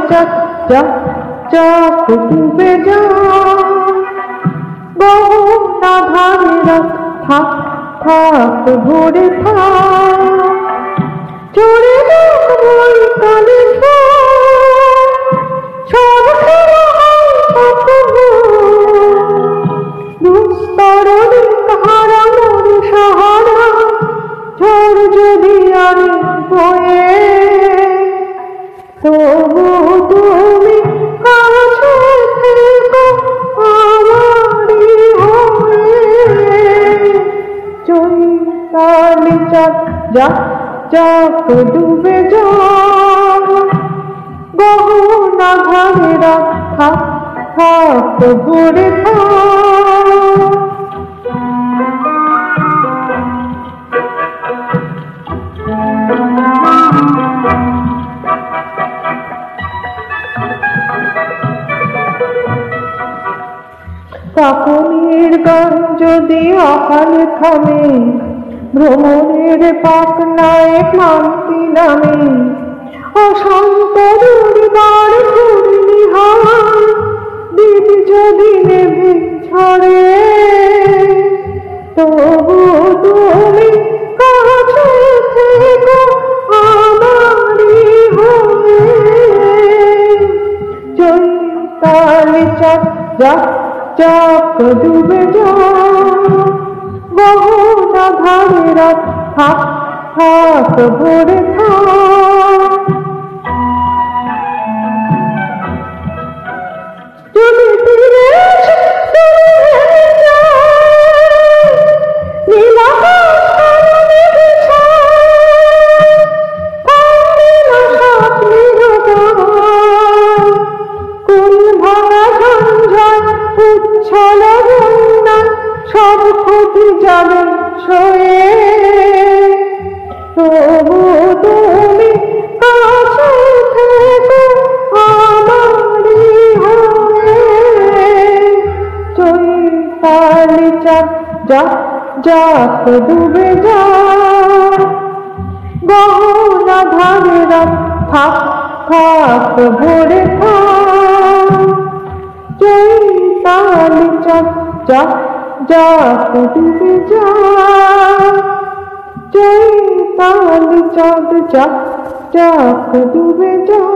চাঁদ যাক যাক ডুবে যা গহনা ধারে রাখ থাক থাক ভরে থাক চড়ে যাক বৈকালে সব খেলা দুস্তরণী তাহারা মোর সাহারা ঝড় যদি আনে বয়ে তবু তুমি কাছে থেকো আমারই হয়ে চৈতালি চাঁদ যাক যাক ডুবে যা গহনা ঘরে রাখ থাক থাক ভরে থাক কাকনির গান যদি অকালে থামে ভ্রমণের পাখনায় ক্লান্তি নামে অশান্ত দুর্বার ঘূর্ণিহার দীপ যদি নেভে ঝরে তবু তুমি কাছে থেকো আমারই হয়ে চৈতালি চাঁদ যাক যাক ডুবে যা গহনা ধারে রাখ থাক থাক ভরে থাক যদি তীরে সব ক্ষতি যাবে সয়ে তবু তুমি কাছে থেকো আমারই হয়ে চৈতালি চাঁদ যাক যাক ডুবে যা গহনা ধারে রাখ থাক থাক ভরে থাক চৈতালি চাঁদ যাক যাক ডুবে যা চৈতালি চাঁদ যাক যাক ডুবে যা।